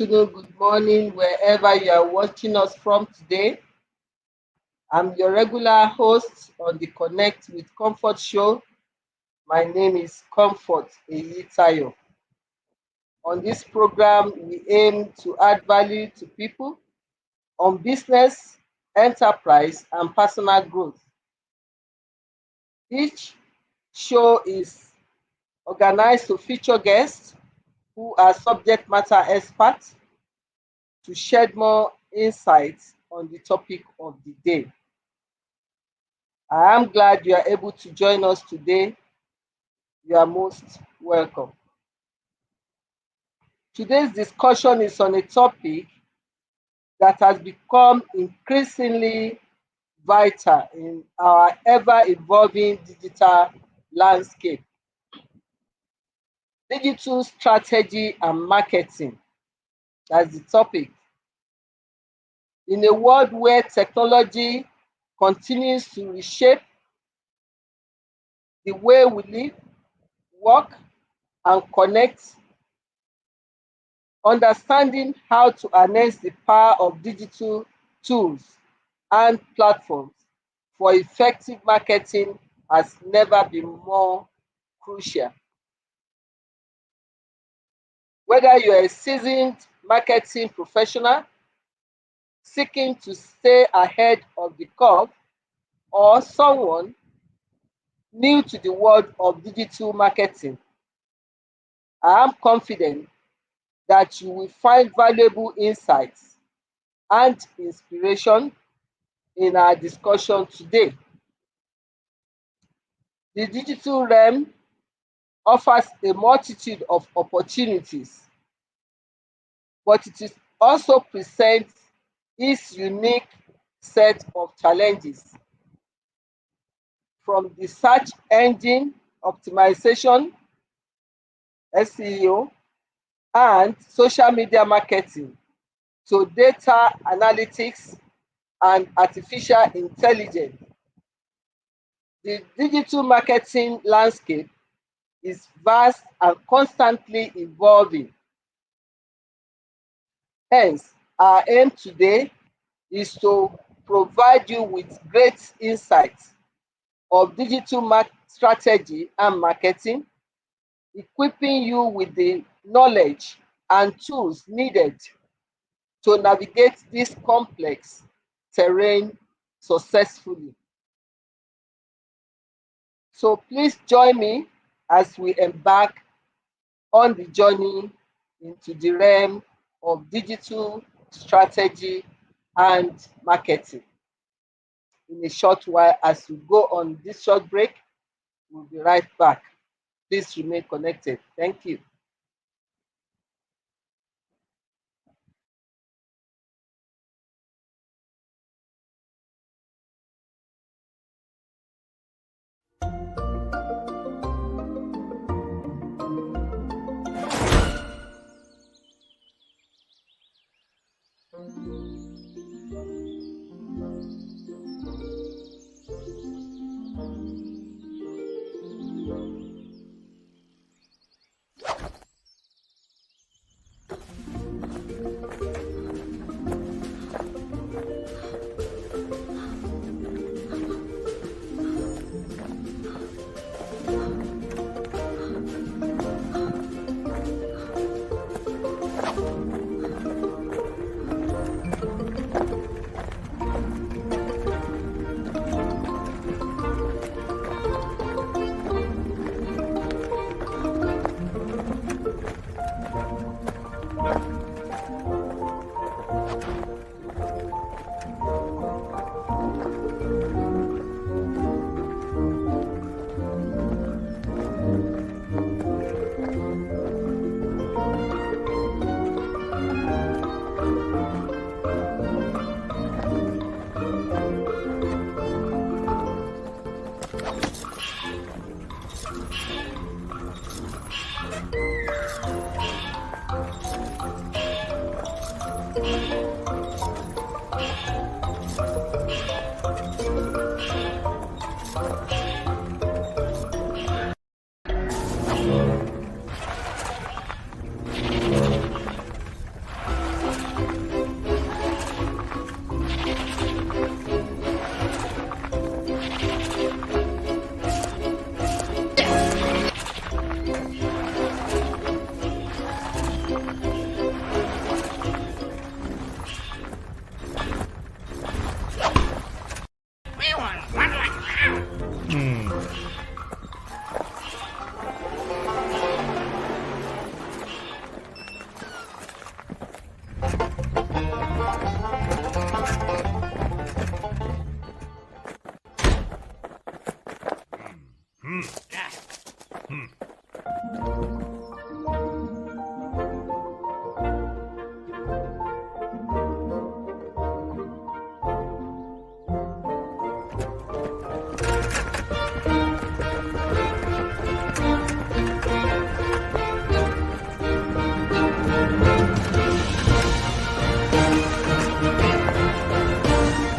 afternoon, good morning, wherever you are watching us from today. I'm your regular host on the Connect with Comfort show. My name is Comfort Eyitayo. On this program, we aim to add value to people on business, enterprise, and personal growth. Each show is organized to feature guests who are subject matter experts to shed more insights on the topic of the day. I am glad you are able to join us today. You are most welcome. Today's discussion is on a topic that has become increasingly vital in our ever-evolving digital landscape. Digital strategy and marketing. That's the topic. In a world where technology continues to reshape the way we live, work, and connect, understanding how to harness the power of digital tools and platforms for effective marketing has never been more crucial. Whether you're a seasoned marketing professional seeking to stay ahead of the curve or someone new to the world of digital marketing, I am confident that you will find valuable insights and inspiration in our discussion today. The digital realm offers a multitude of opportunities, but it also presents its unique set of challenges, from the search engine optimization, SEO, and social media marketing to data analytics and artificial intelligence. The digital marketing landscape is vast and constantly evolving. Hence, our aim today is to provide you with great insights of digital strategy and marketing, equipping you with the knowledge and tools needed to navigate this complex terrain successfully. So please join me as we embark on the journey into the realm of digital strategy and marketing. In a short while, as we go on this short break, we'll be right back. Please remain connected. Thank you.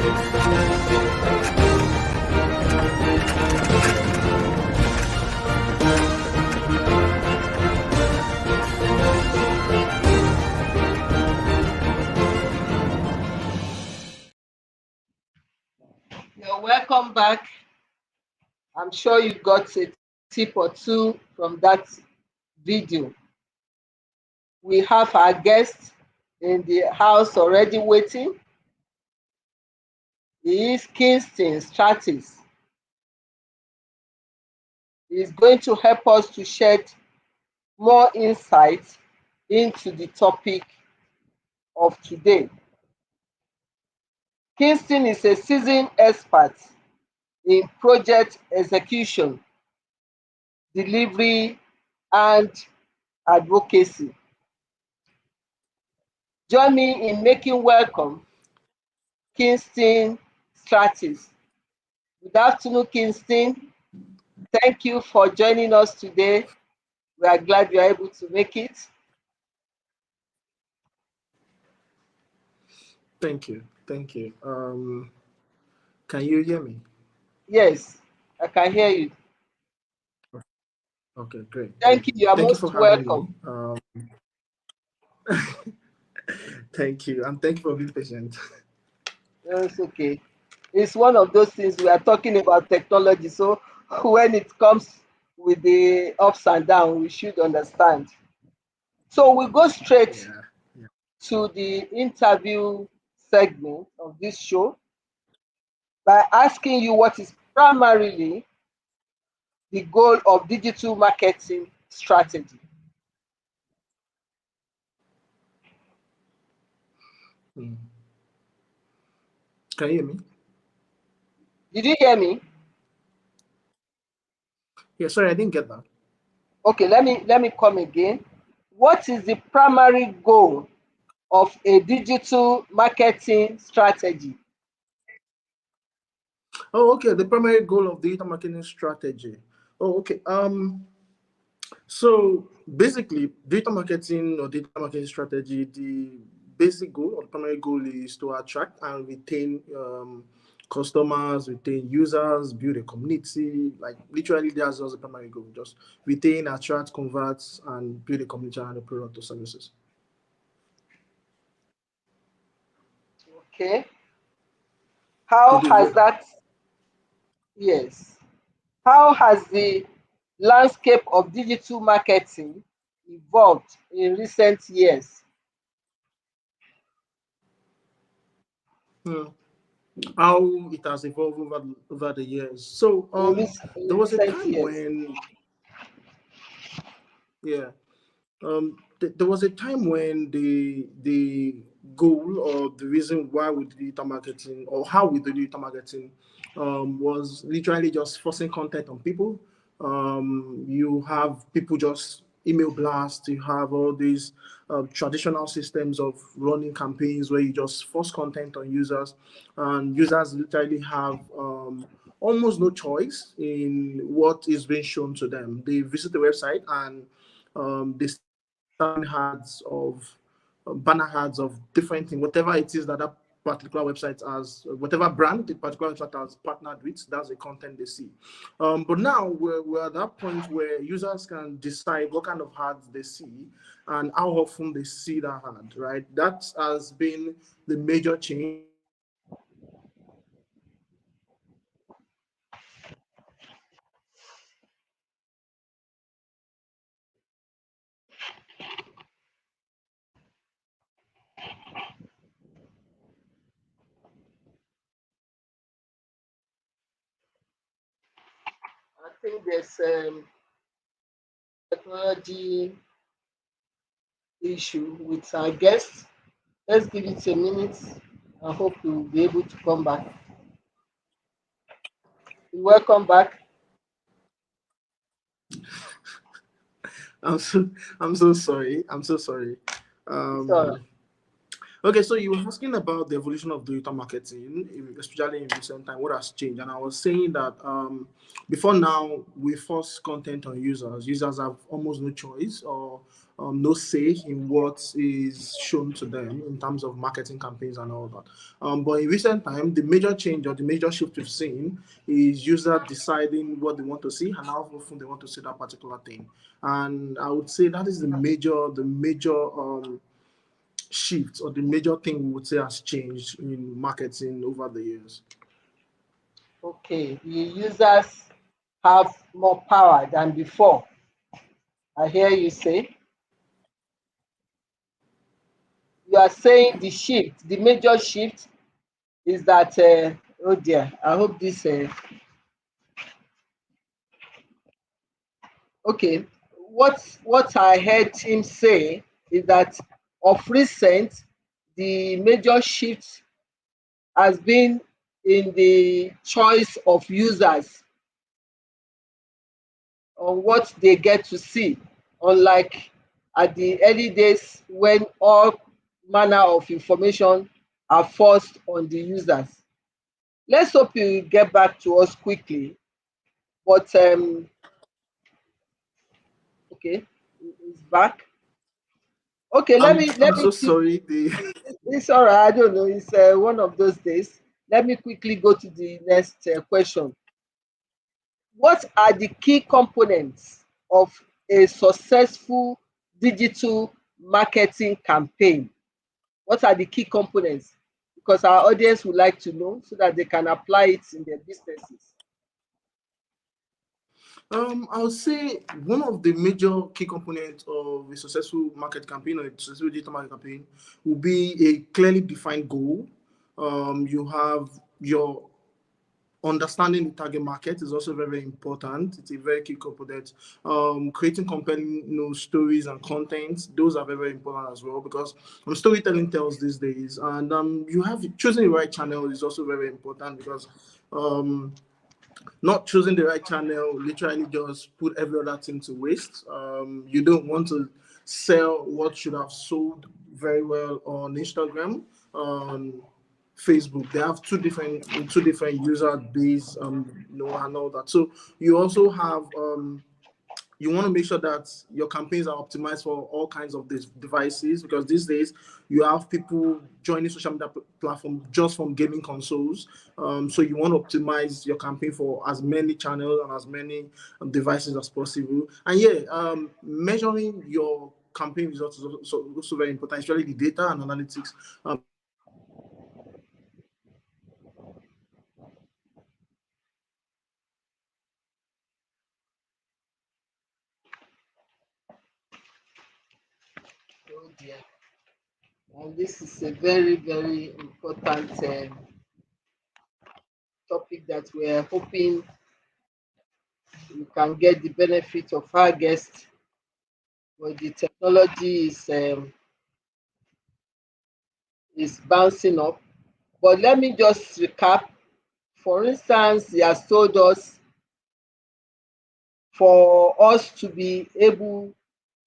You're welcome back. I'm sure you got a tip or two from that video. We have our guest in the house already waiting. He is Kingston Stratis. He is going to help us to shed more insight into the topic of today. Kingston is a seasoned expert in project execution, delivery, and advocacy. Join me in making welcome Kingston Stratis. Good afternoon, Kingston. Thank you for joining us today. We are glad you are able to make it. Thank you. Thank you. Can you hear me? Yes, I can hear you. Okay, great. Thank you. You are Thank you for most having welcome. me. Thank you, and thank you for being patient. It's okay. It's one of those things we are talking about technology. So when it comes with the ups and downs, we should understand. So we go straight Yeah. to the interview segment of this show by asking you what is primarily the goal of digital marketing strategy. Hmm. Can you hear me? Did you hear me? Yeah, sorry, I didn't get that. Okay, let me come again. What is the primary goal of a digital marketing strategy? Oh, okay. The primary goal of digital marketing strategy. Oh, okay. So basically, digital marketing or digital marketing strategy, the basic goal or the primary goal is to attract and retain customers, retain users, build a community. Like literally, that's just the primary goal. Just retain, attract, convert, and build a community around the product or services. Okay. How Did you has get that? that, yes, how has the landscape of digital marketing evolved in recent years? Hmm. How it has evolved over the years. So there In was a recent time years. when yeah there was a time when the goal or the reason why we do digital marketing or how we do digital marketing was literally just forcing content on people. You have people just email blast. You have all these traditional systems of running campaigns where you just force content on users, and users literally have almost no choice in what is being shown to them. They visit the website and they start seeing ads of banner ads of different things, whatever it is that that particular website has, whatever brand the particular website has partnered with, that's the content they see. But now we're at that point where users can decide what kind of ads they see and how often they see that ad, right? That has been the major change I think there's technology issue with our guest. Let's give it a minute. I hope you'll be able to come back. Welcome back. I'm so I'm so sorry. I'm so sorry. It's all right. Um, Okay, so you were asking about the evolution of digital marketing, especially in recent time. What has changed? And I was saying that before now, we force content on users. Users have almost no choice or no say in what is shown to them in terms of marketing campaigns and all that. But in recent time, the major change or the major shift we've seen is users deciding what they want to see and how often they want to see that particular thing. And I would say that is the major shift or the major thing we would say has changed in marketing over the years? Okay, the users have more power than before. I hear you say. You are saying the shift, the major shift is that, oh dear, I hope this, okay, what I heard him say is that of recent, the major shift has been in the choice of users on what they get to see, unlike at the early days when all manner of information are forced on the users. Let's hope you get back to us quickly. But okay, it's back. Okay, let I'm me I'm let me so keep. sorry. The It's all right. I don't know. It's one of those days. Let me quickly go to the next question. What are the key components of a successful digital marketing campaign? What are the key components? Because our audience would like to know so that they can apply it in their businesses. I would say one of the major key components of a successful market campaign or a successful digital market campaign will be a clearly defined goal. You have your understanding the target market is also very, very important. It's a very key component. Creating compelling stories and content, those are very, very important as well because storytelling tells these days. And you have choosing the right channel is also very, very important because um, not choosing the right channel literally just put every other thing to waste. You don't want to sell what should have sold very well on Instagram, on Facebook. They have two different user base, and all that. So you also have you want to make sure that your campaigns are optimized for all kinds of these devices because these days you have people joining social media platform just from gaming consoles. So you want to optimize your campaign for as many channels and as many devices as possible. And yeah, measuring your campaign results is also very important, especially the data and analytics. Oh dear. And this is a very, very important topic that we're hoping we can get the benefit of our guests, but the technology is bouncing up. But let me just recap. For instance, he has told us for us to be able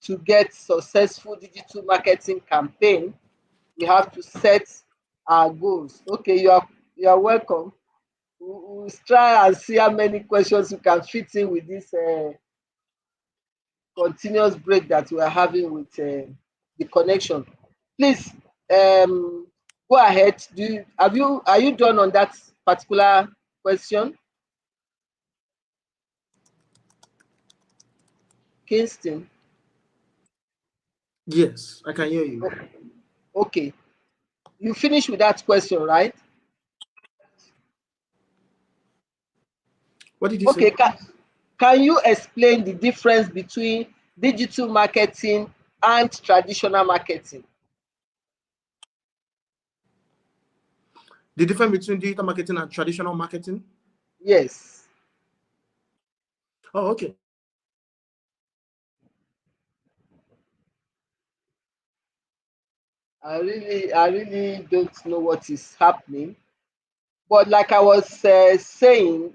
to get successful digital marketing campaign, we have to set our goals. Okay, you are welcome. We'll try and see how many questions we can fit in with this continuous break that we are having with the connection. Please go ahead. Are you done on that particular question, Kingston? Yes, I can hear you. Okay, you finished with that question, right? What did you say? Okay, can you explain the difference between digital marketing and traditional marketing? The difference between digital marketing and traditional marketing? Yes. Oh, okay. I really don't know what is happening. But like I was saying,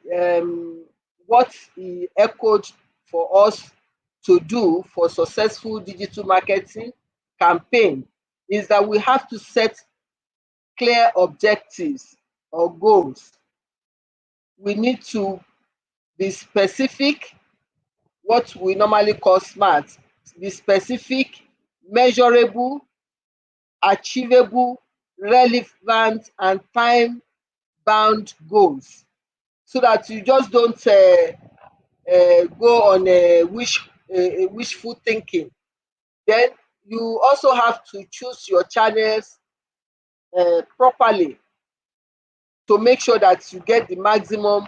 what he echoed for us to do for successful digital marketing campaign is that we have to set clear objectives or goals. We need to be specific, what we normally call SMART. Be specific, measurable, achievable, relevant, and time-bound goals, so that you just don't go on wishful thinking. Then you also have to choose your channels properly to make sure that you get the maximum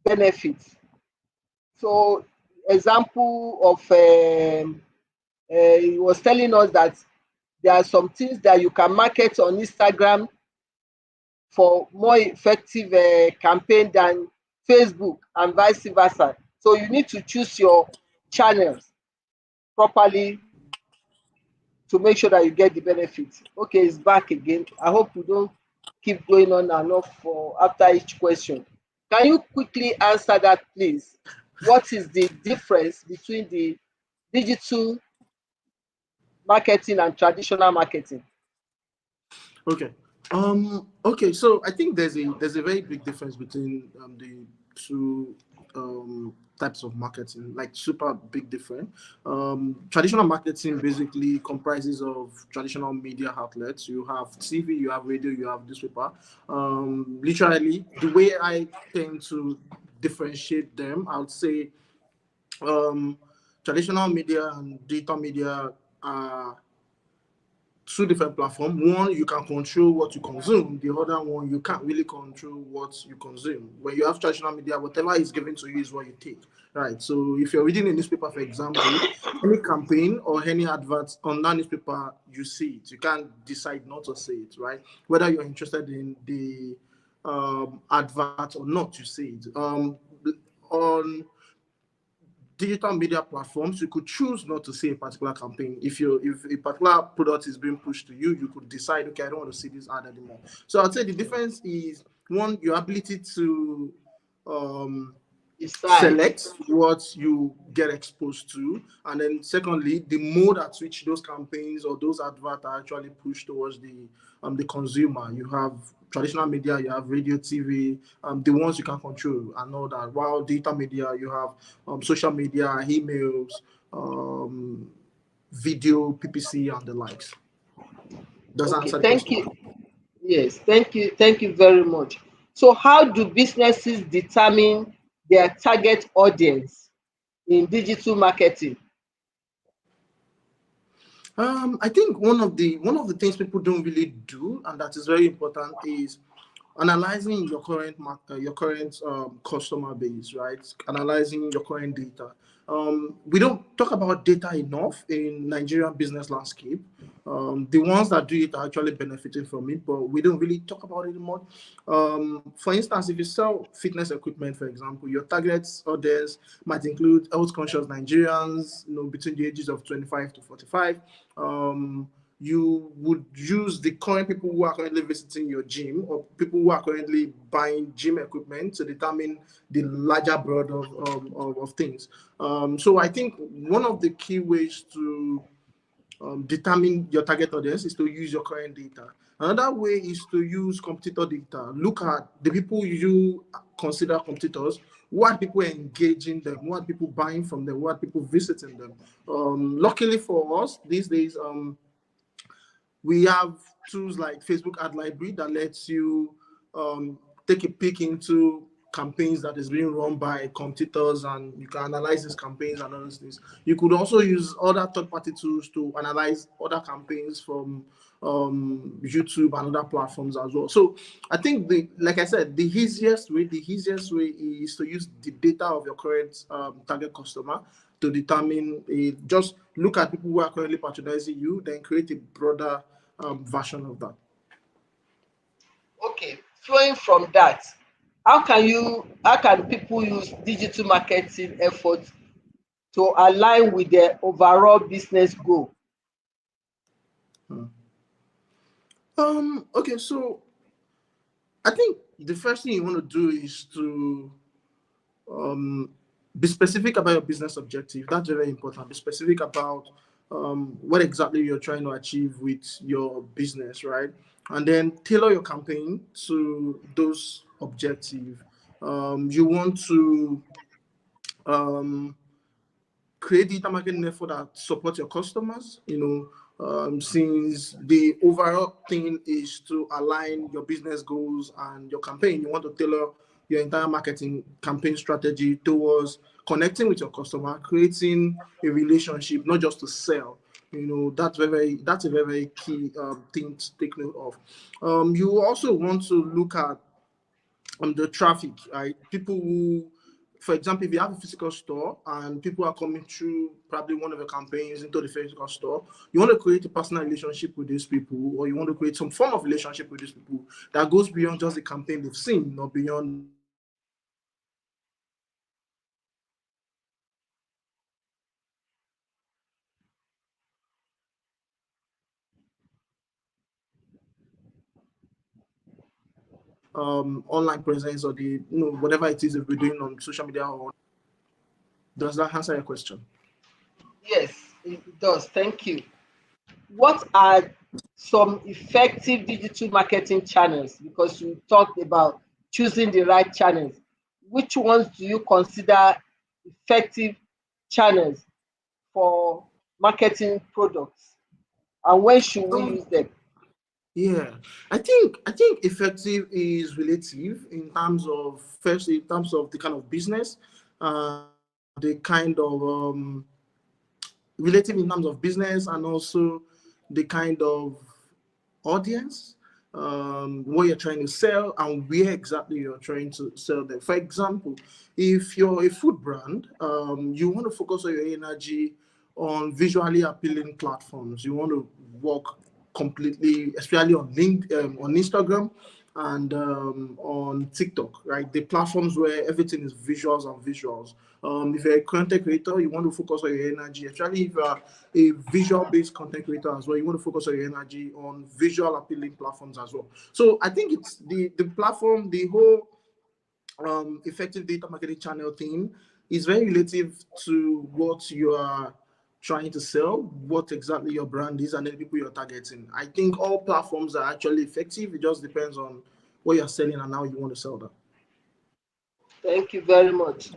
benefit. So, example of he was telling us that there are some things that you can market on Instagram for more effective campaign than Facebook, and vice versa. So you need to choose your channels properly to make sure that you get the benefits. Okay, it's back again. I hope we don't keep going on and off for after each question. Can you quickly answer that, please? What is the difference between the digital marketing and traditional marketing? Okay. Okay. So I think there's a very big difference between the two types of marketing, like super big difference. Traditional marketing basically comprises of traditional media outlets. You have TV, you have radio, you have newspaper. Literally, the way I tend to differentiate them, I would say um, traditional media and digital media are two different platforms. One, you can control what you consume. The other one, you can't really control what you consume. When you have traditional media, whatever is given to you is what you take, right? So if you're reading a newspaper, for example, any campaign or any advert on that newspaper, you see it. You can't decide not to see it, right? Whether you're interested in the advert or not, you see it. On digital media platforms, you could choose not to see a particular campaign. If a particular product is being pushed to you, you could decide, okay, I don't want to see this ad anymore. So I'd say the difference is one, your ability to um, Decide. select what you get exposed to, and then secondly the mode at which those campaigns or those adverts are actually pushed towards the consumer. You have traditional media, you have radio, TV, the ones you can control and all that, while digital media you have social media, emails, um, video, PPC, and the likes. Does that Okay, answer the thank question? you. Yes, thank you very much. So, how do businesses determine their target audience in digital marketing? I think one of the things people don't really do, and that is very important, is analyzing your current customer base, right? Analyzing your current data. We don't talk about data enough in Nigerian business landscape. The ones that do it are actually benefiting from it, but we don't really talk about it much. For instance, if you sell fitness equipment, for example, your target audience might include health conscious Nigerians, between the ages of 25 to 45. You would use the current people who are currently visiting your gym or people who are currently buying gym equipment to determine the larger broad of things. So I think one of the key ways to determine your target audience is to use your current data. Another way is to use competitor data. Look at the people you consider competitors. What are people engaging them? What are people buying from them? What are people visiting them? Luckily for us, these days, we have tools like Facebook Ad Library that lets you take a peek into campaigns that is being run by competitors, and you can analyze these campaigns and other things. You could also use other third-party tools to analyze other campaigns from YouTube and other platforms as well. So I think like I said, the easiest way is to use the data of your current target customer to determine just look at people who are currently patronizing you, then create a broader version of that. Okay, flowing from that, how can people use digital marketing efforts to align with their overall business goal? Hmm. Okay, so I think the first thing you want to do is to um, be specific about your business objective. That's very important. Be specific about what exactly you're trying to achieve with your business, right? and then tailor your campaign to those objectives. You want to um, create digital marketing effort that support your customers, since the overall thing is to align your business goals and your campaign. You want to tailor your entire marketing campaign strategy towards connecting with your customer, creating a relationship, not just to sell. That's a very key thing to take note of. You also want to look at the traffic, right? People who, for example, if you have a physical store and people are coming through probably one of the campaigns into the physical store, you want to create a personal relationship with these people, or you want to create some form of relationship with these people that goes beyond just the campaign they've seen, or beyond online presence, or the whatever it is that we're doing on social media. Or does that answer your question? Yes, it does. Thank you. What are some effective digital marketing channels? Because you talked about choosing the right channels. Which ones do you consider effective channels for marketing products? And when should we Um, use them? Yeah, I think effective is relative in terms of, first, in terms of the kind of business, the kind of relative in terms of business, and also the kind of audience, what you're trying to sell, and where exactly you're trying to sell them. For example, if you're a food brand, you want to focus on your energy on visually appealing platforms. You want to work completely, especially on on Instagram, and on TikTok, right? The platforms where everything is visuals and visuals. If you're a content creator, you want to focus on your energy, especially if you're a visual-based content creator as well. You want to focus on your energy on visual appealing platforms as well. So I think it's the platform, the whole effective data marketing channel thing is very relative to what you are trying to sell, what exactly your brand is, and then the people you're targeting. I think all platforms are actually effective. It just depends on what you're selling and how you want to sell them. Thank you very much.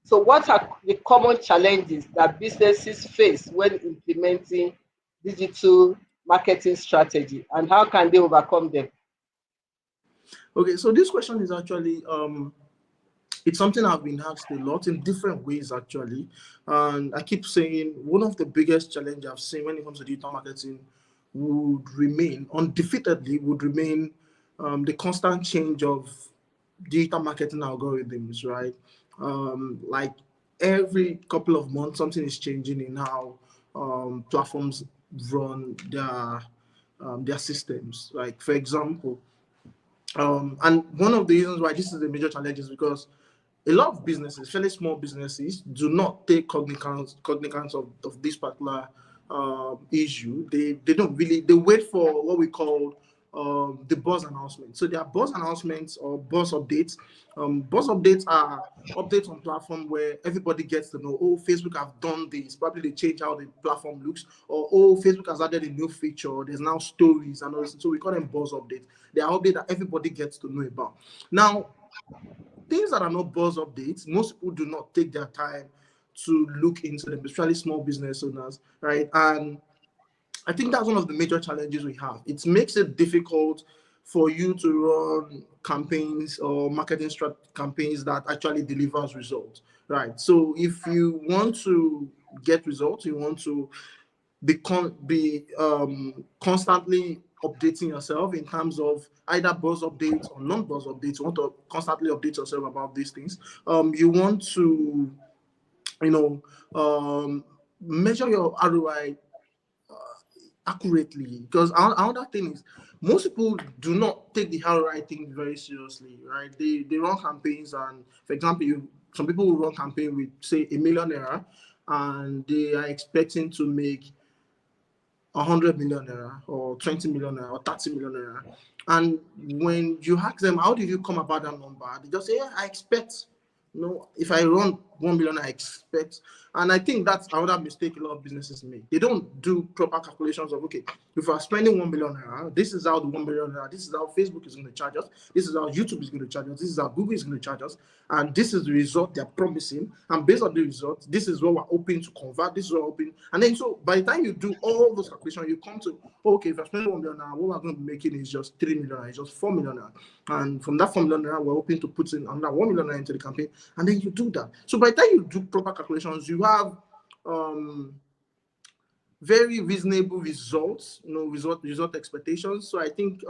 So, what are the common challenges that businesses face when implementing digital marketing strategy, and how can they overcome them? Okay, so this question is actually it's something I've been asked a lot in different ways actually, and I keep saying one of the biggest challenges I've seen when it comes to digital marketing would remain undefeatedly would remain the constant change of digital marketing algorithms, right? Like every couple of months, something is changing in how platforms run their systems. Like for example, and one of the reasons why this is a major challenge is because a lot of businesses, fairly small businesses, do not take cognizance of this particular issue. They don't really, they wait for what we call the buzz announcement. So there are buzz announcements or buzz updates. Buzz updates are updates on platform where everybody gets to know, oh, Facebook have done this. Probably they change how the platform looks, or oh, Facebook has added a new feature. There's now stories and all this. So we call them buzz updates. They are updates that everybody gets to know about. Now, things that are not buzz updates, most people do not take their time to look into them, especially small business owners, right? And I think that's one of the major challenges we have. It makes it difficult for you to run campaigns or campaigns that actually delivers results, right? So if you want to get results, you want to be constantly updating yourself in terms of either buzz updates or non-buzz updates. You want to constantly update yourself about these things. You want to, you know, measure your ROI accurately, because another thing is most people do not take the ROI thing very seriously, right? They run campaigns, and for example, some people will run campaign with say a 1 million naira, and they are expecting to make 100 million naira or 20 million naira or 30 million naira. And when you ask them, how did you come about that number? They just say, yeah, I expect No, if I run 1 million, I expect, and I think that's another mistake a lot of businesses make. They don't do proper calculations of, okay, if we're spending 1 million naira, this is how the 1 million naira, this is how Facebook is going to charge us, this is how YouTube is going to charge us, this is how Google is going to charge us, and this is the result they're promising. And based on the result, this is what we're hoping to convert, this is what we're hoping. And then so by the time you do all those calculations, you come to, oh, okay, if I'm spending 1 million naira, what we're going to be making is just 3 million naira, it's just 4 million naira. And from that 4 million naira, we're hoping to put in another 1 million naira into the campaign. And then you do that. So by the time you do proper calculations, you have very reasonable results, result expectations. So I think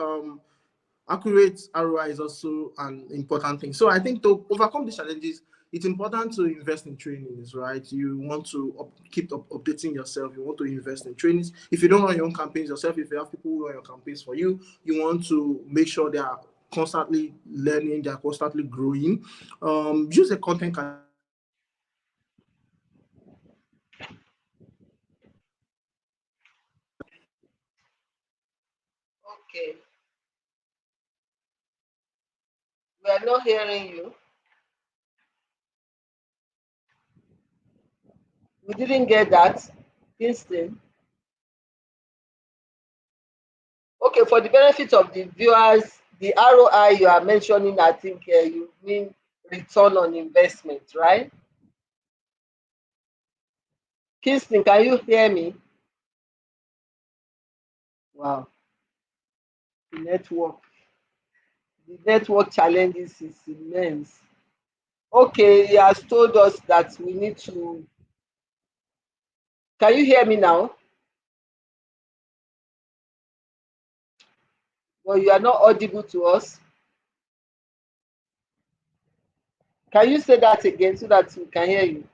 accurate ROI is also an important thing. So I think to overcome these challenges, it's important to invest in trainings, right? You want to keep updating yourself. You want to invest in trainings. If you don't run your own campaigns yourself, if you have people who run your campaigns for you, you want to make sure they are constantly learning, they are constantly growing. Use a content. Okay, we are not hearing you. We didn't get that, Kingston. Okay, for the benefit of the viewers, the ROI you are mentioning, I think you mean return on investment, right? Kingston, can you hear me? Wow, the network challenges is immense. Okay, he has told us that we need to. Can you hear me now? Well, you are not audible to us. Can you say that again so that we can hear you?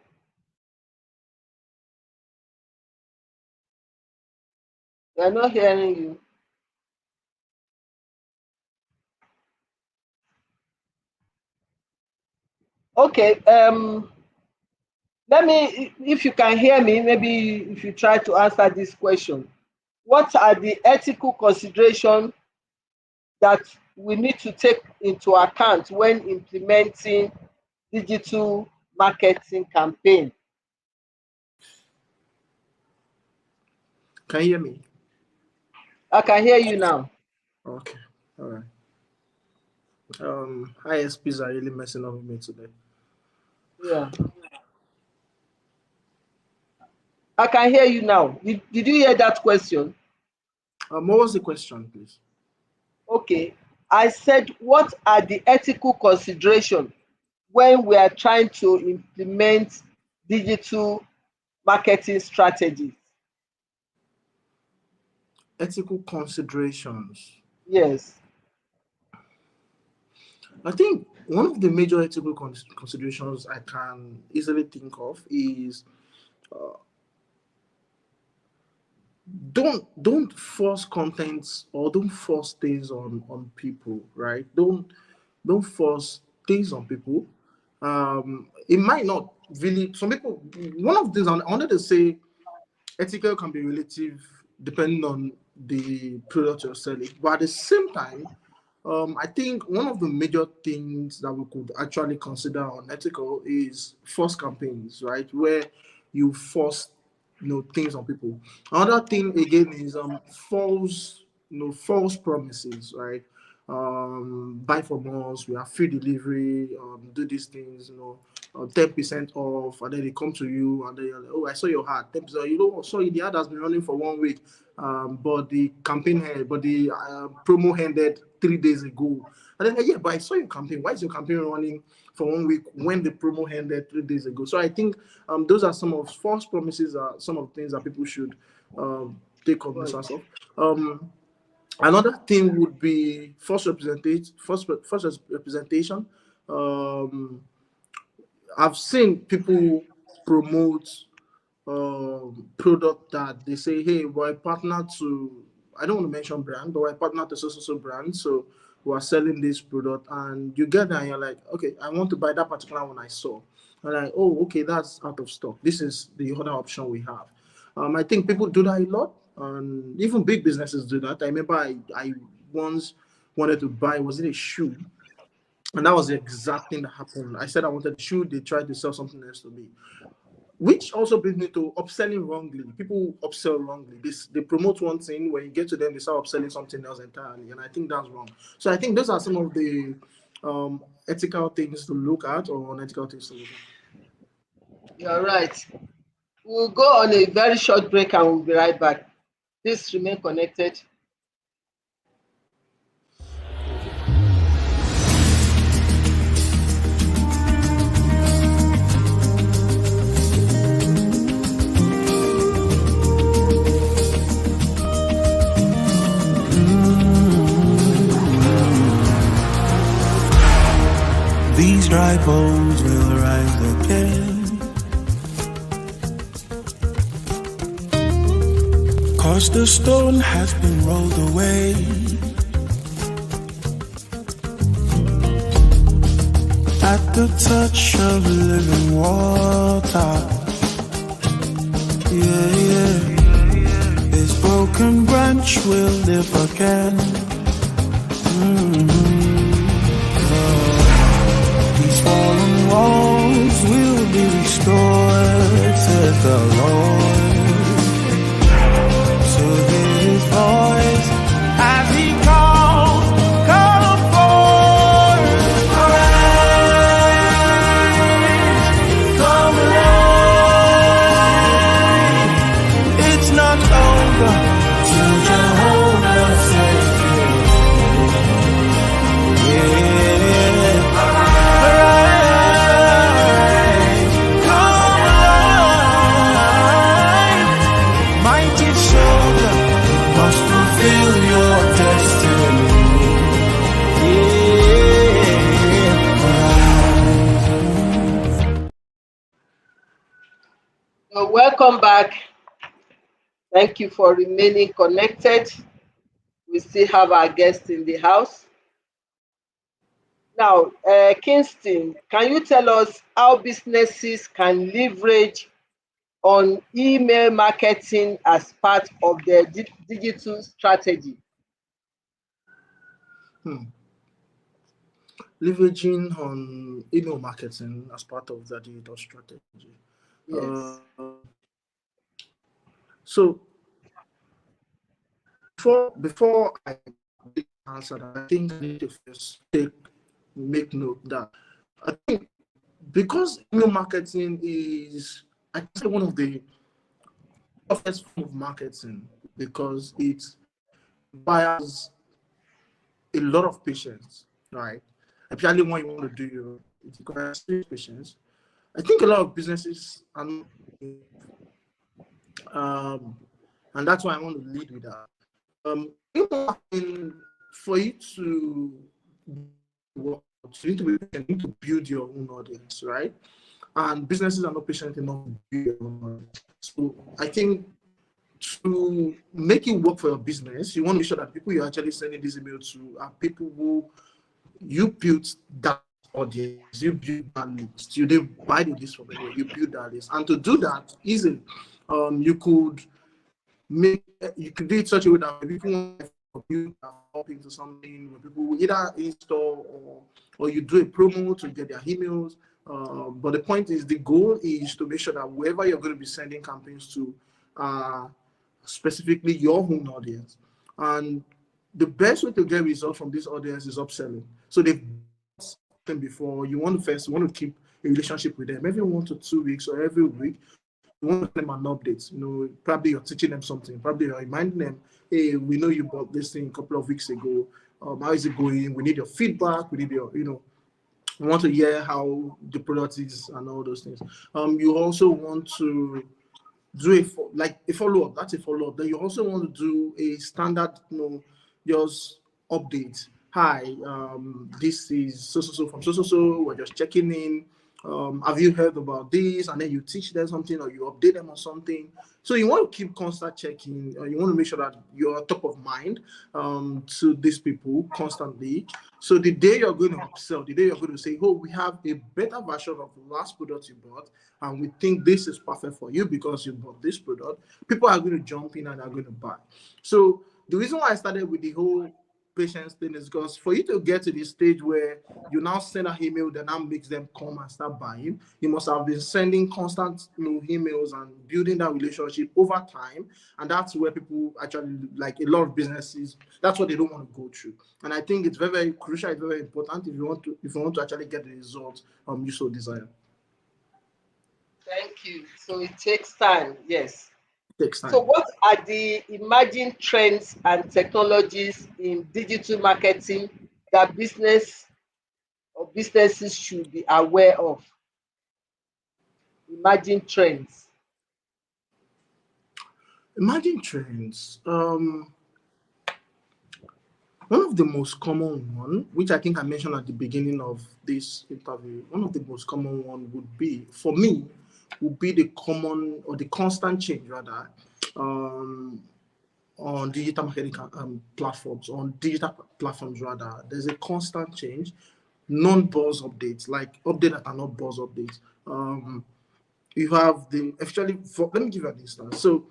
We are not hearing you. Okay, let me, if you can hear me, maybe if you try to answer this question. What are the ethical considerations that we need to take into account when implementing digital marketing campaign? Can you hear me? I can hear you now. Okay, all right. ISPs are really messing up with me today. Yeah, I can hear you now. Did you hear that question? What was the question, please? Okay, I said, what are the ethical considerations when we are trying to implement digital marketing strategies? Ethical considerations. Yes. I think one of the major ethical considerations I can easily think of is don't force contents or don't force things on people, right? Don't force things on people. It might not really. Some people. One of these I wanted to say, ethical can be relative depending on the product you're selling, but at the same time, I think one of the major things that we could actually consider unethical is false campaigns, right? Where you force things on people. Another thing again is false false promises, right? Buy from us, we have free delivery, do these things, 10% off, and then they come to you and then you're like, oh, I saw your ad, 10%. Sorry, the ad has been running for 1 week, but the promo ended 3 days ago. And then, yeah, but I saw your campaign. Why is your campaign running for 1 week when the promo ended 3 days ago? So I think those are some of false promises, are some of the things that people should take cognizance of. Another thing would be false representation. Um, I've seen people promote product that they say, hey, we're a partner to, I don't want to mention brand, but we're a partner to so brand. So we're selling this product, and you get there and you're like, okay, I want to buy that particular one I saw. And like, oh, okay, that's out of stock. This is the other option we have. I think people do that a lot, and even big businesses do that. I remember I once wanted to buy, was it a shoe? And that was the exact thing that happened. I said I wanted the shoe, they tried to sell something else to me. Which also brings me to upselling wrongly. People upsell wrongly. They promote one thing, when you get to them, they start upselling something else entirely. And I think that's wrong. So I think those are some of the ethical things to look at, or unethical things to look You're right. We'll go on a very short break and we'll be right back. Please remain connected. at. Okay. These dry bones will rise again, 'cause the stone has been rolled away. At the touch of living water, yeah, yeah. This broken branch will live again. These fallen walls will be restored, says the Lord. So hear his voice as he calls, come forth, arise, come alive. It's not over till Jehovah says Welcome back. Thank you for remaining connected. We still have our guests in the house. Now, Kingston, can you tell us how businesses can leverage on email marketing as part of their digital strategy? Leveraging on email marketing as part of the digital strategy. Yes. So before I answer that, I think I need to first make note that I think, because email marketing is, I can say, one of the toughest form of marketing, because it requires a lot of patience, right? Especially when you want to do it requires patience. I think a lot of businesses are not, and that's why I want to lead with that. For you to work, you need to build your own audience, right? And businesses are not patient enough to build your own audience. So I think to make it work for your business, you want to make sure that people you're actually sending this email to are people who you built that audience, you build that list, you didn't buy the list from anywhere, you build that list. And to do that easily, you could do it such a way that people want you up into something, where people will either install or you do a promo to get their emails. But the point is, the goal is to make sure that whoever you're going to be sending campaigns to, specifically your own audience. And the best way to get results from this audience is upselling. So they've done before. You want to keep a relationship with them every 1 to 2 weeks or every week. You want to send them an update. Probably you're teaching them something. Probably you're reminding them, hey, we know you bought this thing a couple of weeks ago. How is it going? We need your feedback. We need your, we want to hear how the product is and all those things. You also want to do a follow-up. That's a follow-up. Then you also want to do a standard, just update. Hi, this is so from so. We're just checking in. Have you heard about this? And then you teach them something, or you update them on something. So you want to keep constant checking. You want to make sure that you're top of mind to these people constantly. So the day you're going to upsell, the day you're going to say, oh, we have a better version of the last product you bought, and we think this is perfect for you because you bought this product, people are going to jump in and are going to buy. So the reason why I started with the whole patience thing is because for you to get to the stage where you now send an email that now makes them come and start buying, you must have been sending constant emails and building that relationship over time. And that's where people actually, like a lot of businesses, that's what they don't want to go through. And I think it's very, very crucial, it's very important if you want to actually get the results you so desire. Thank you. So it takes time, yes. It takes So, time. what are the emerging trends and technologies in digital marketing that businesses should be aware of? Emerging trends. Emerging trends. One of the most common one, which I think I mentioned at the beginning of this interview, one of the most common one would be, for me, would be the common or the constant change rather um, on digital marketing platforms, on digital platforms rather. There's a constant change, non-buzz updates, like updates that are not buzz updates. You have the actually let me give you an instance. So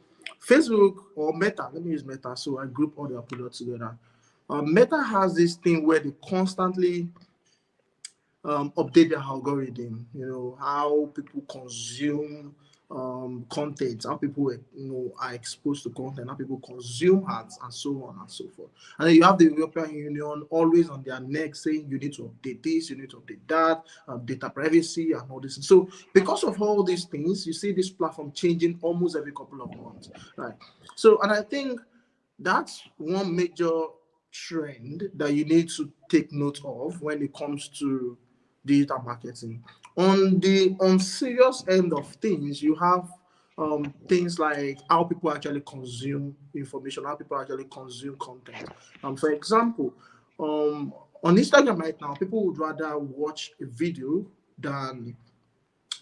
Facebook or Meta, let me use Meta so I group all their products together. Meta has this thing where they constantly update their algorithm, how people consume content, how people are exposed to content, how people consume ads, and so on and so forth. And then you have the European Union always on their neck saying you need to update this, you need to update that, data privacy and all this. So because of all these things, you see this platform changing almost every couple of months, right? So, and I think that's one major trend that you need to take note of when it comes to digital marketing. On the unserious end of things, you have things like how people actually consume information, how people actually consume content. For example, on Instagram right now, people would rather watch a video than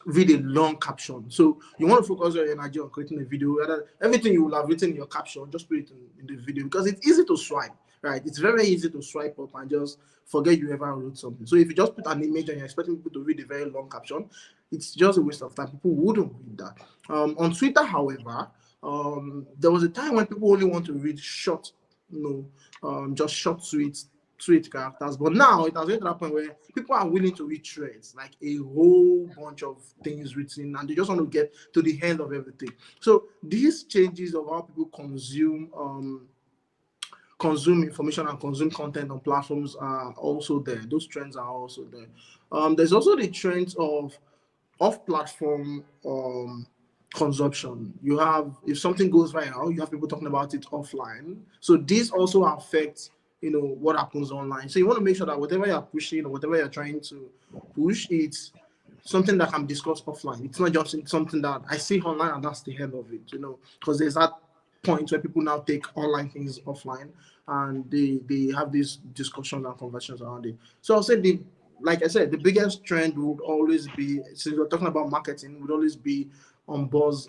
read a long caption. So you want to focus your energy on creating a video. Rather, everything you will have written in your caption, just put it in the video because it's easy to swipe, right? It's very easy to swipe up and just forget you ever wrote something. So if you just put an image and you're expecting people to read a very long caption, it's just a waste of time. People wouldn't read that. On Twitter, however, there was a time when people only want to read short, just short tweets, tweet characters. But now it has reached that point where people are willing to read threads, like a whole bunch of things written, and they just want to get to the end of everything. So these changes of how people consume information and consume content on platforms are also there. Those trends are also there. There's also the trends of off-platform consumption. You have, if something goes viral, you have people talking about it offline. So this also affects, what happens online. So you want to make sure that whatever you're pushing or whatever you're trying to push, it's something that can be discussed offline. It's not just something that I see online and that's the end of it, because there's that point where people now take online things offline and they have these discussions and conversations around it. So I'll say like I said, the biggest trend would always be, since we're talking about marketing, would always be on buzz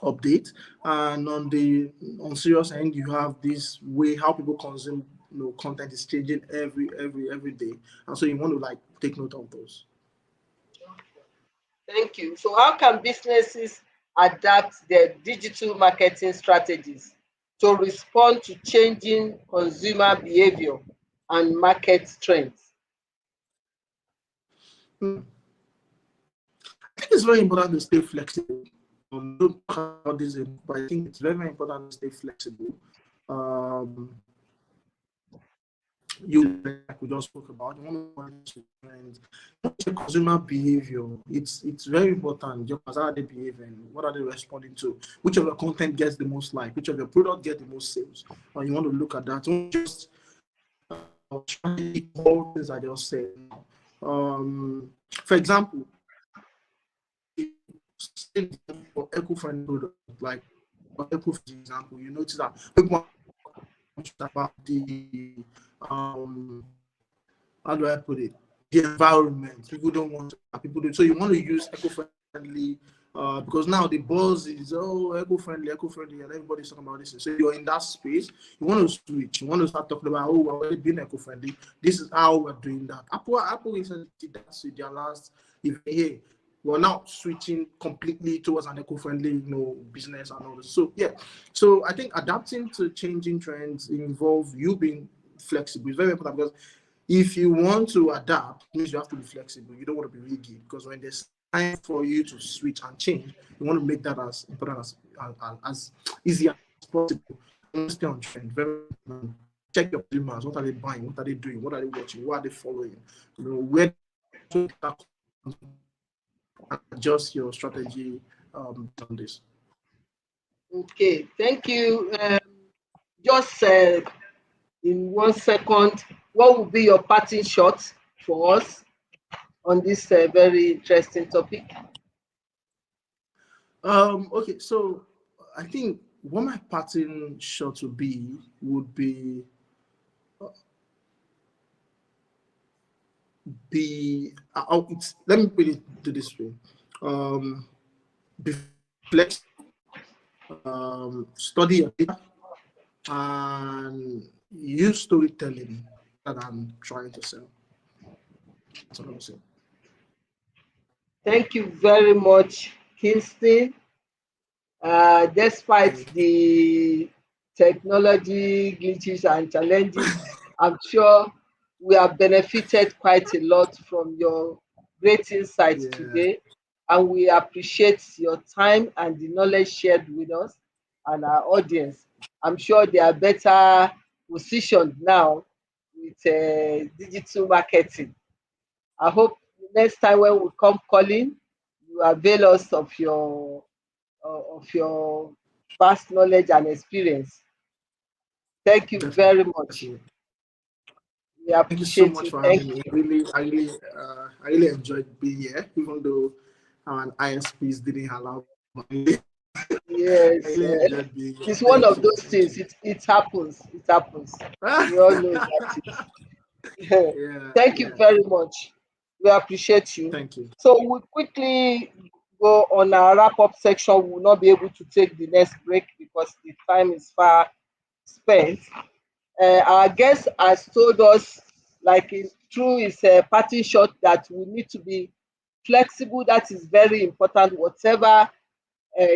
update. And on serious end, you have this way how people consume content is changing every day. And so you want to like take note of those. Thank you. So, how can businesses adapt their digital marketing strategies to respond to changing consumer behavior and market trends? I think it's very important to stay flexible. Don't talk about this, but I think it's very, very important to stay flexible. Like we just spoke about, you want to trends, consumer behavior. It's very important. Just how are they behaving? What are they responding to? Which of your content gets the most like? Which of your product get the most sales? You want to look at that. Don't just try all things I just said. For example, for eco-friendly product, like for eco-friendly example, you notice that people about the how do I put it? The environment. People don't want to, people do. So you want to use eco-friendly because now the buzz is eco-friendly, and everybody's talking about this. So you're in that space. You want to switch. You want to start talking about we're already being eco-friendly. This is how we're doing that. Apple recently did that with their last event. Hey, we're now switching completely towards an eco-friendly, business and all this. So yeah, so I think adapting to changing trends involve you being flexible. It's very important because if you want to adapt, it means you have to be flexible. You don't want to be rigid, because when there's time for you to switch and change, you want to make that as important as easy as possible. Stay on trend. Very important. Check your consumers. What are they buying? What are they doing? What are they watching? What are they following? Where adjust your strategy on this. Okay, thank you. Just in 1 second, what would be your parting shot for us on this very interesting topic? Okay, so I think what my parting shot would be let me put it this way. Be flexible, study your data, and use storytelling that I'm trying to sell. That's what I'm saying. Thank you very much, Kingston. Despite the technology glitches and challenges, I'm sure we have benefited quite a lot from your great insights today, and we appreciate your time and the knowledge shared with us and our audience. I'm sure they are better positioned now with digital marketing. I hope next time when we come calling, you avail us of your vast knowledge and experience. Thank you very much. Definitely. We Thank you so appreciate much you. for Thank having you. me. I really enjoyed being here, even though our ISPs didn't allow me. I Yes, really enjoyed being here. it's one Thank of you. those Thank things. you. It happens. It happens. We all know that. Yeah, Thank you yeah. very much. We appreciate you. Thank you. So we'll quickly go on our wrap up section. We will not be able to take the next break because the time is far spent. Our guest has told us, like through his parting shot, that we need to be flexible. That is very important. Whatever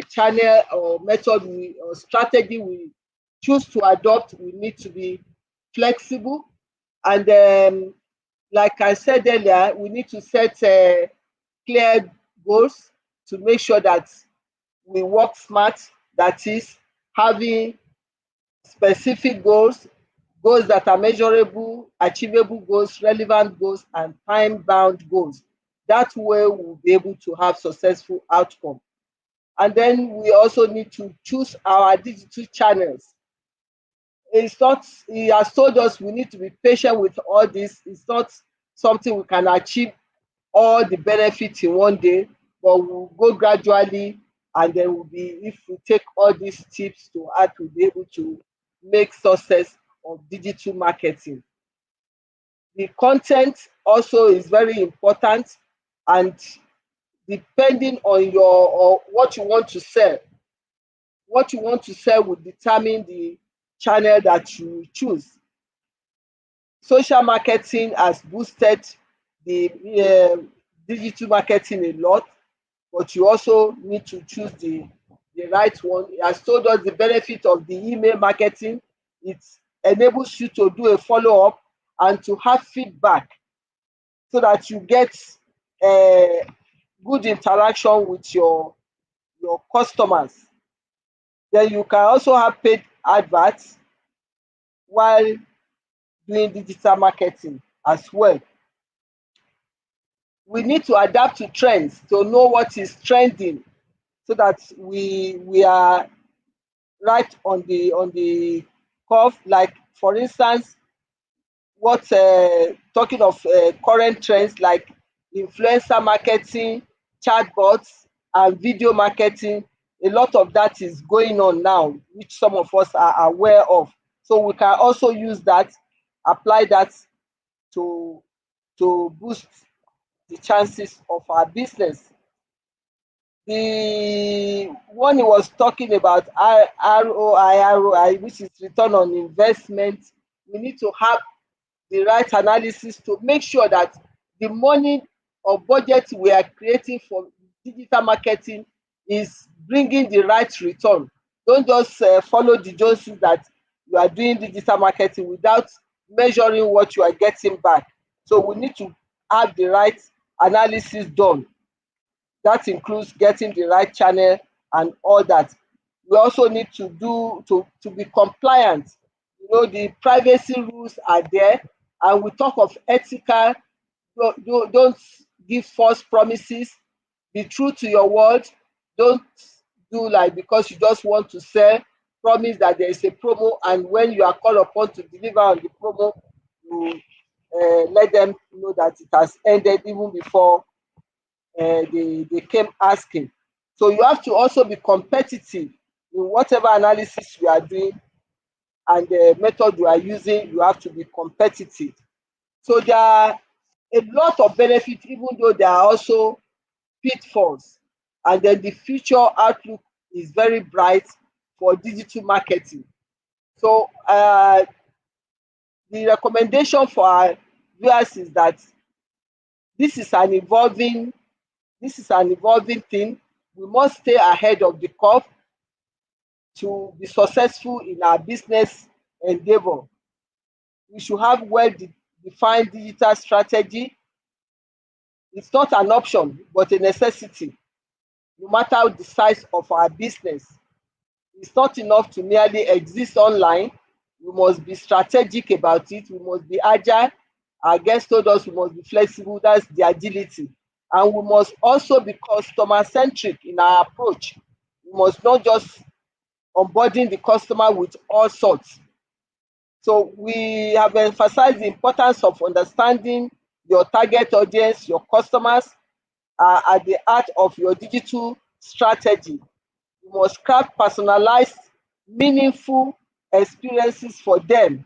channel or method or strategy we choose to adopt, we need to be flexible. And like I said earlier, we need to set clear goals to make sure that we work smart. That is having specific goals, goals that are measurable, achievable goals, relevant goals, and time-bound goals. That way we'll be able to have successful outcome. And then we also need to choose our digital channels. It's not, he has told us we need to be patient with all this. It's not something we can achieve all the benefits in one day, but we'll go gradually, and then we'll be, if we take all these tips to heart, we'll be able to make success of digital marketing. The content also is very important, and depending on your or what you want to sell, what you want to sell will determine the channel that you choose. Social marketing has boosted the digital marketing a lot, but you also need to choose the right one. He has told us the benefit of the email marketing. It enables you to do a follow-up and to have feedback so that you get good interaction with your customers. Then you can also have paid adverts while doing digital marketing as well. We need to adapt to trends to know what is trending so that we are right on the curve. Like for instance, what talking of current trends like influencer marketing, chatbots, and video marketing, a lot of that is going on now, which some of us are aware of. So we can also use that, apply that to boost the chances of our business. The one he was talking about, ROI, which is return on investment, we need to have the right analysis to make sure that the money of budget we are creating for digital marketing is bringing the right return. Don't just follow the Joneses that you are doing digital marketing without measuring what you are getting back. So we need to have the right analysis done. That includes getting the right channel and all that. We also need to be compliant. You know, the privacy rules are there, and we talk of ethical. Don't give false promises. Be true to your word. Don't do like because you just want to sell. Promise that there is a promo, and when you are called upon to deliver on the promo, you let them know that it has ended even before they came asking. So you have to also be competitive in whatever analysis you are doing and the method you are using. You have to be competitive. So there are a lot of benefits, even though there are also pitfalls. And then the future outlook is very bright for digital marketing. So the recommendation for our viewers is that this is an evolving thing. We must stay ahead of the curve to be successful in our business endeavor. We should have well-defined digital strategy. It's not an option, but a necessity, no matter the size of our business. It's not enough to merely exist online. We must be strategic about it. We must be agile. Our guest told us we must be flexible. That's the agility. And we must also be customer-centric in our approach. We must not just onboarding the customer with all sorts. So we have emphasized the importance of understanding your target audience, your customers are at the heart of your digital strategy. You must craft personalized, meaningful experiences for them.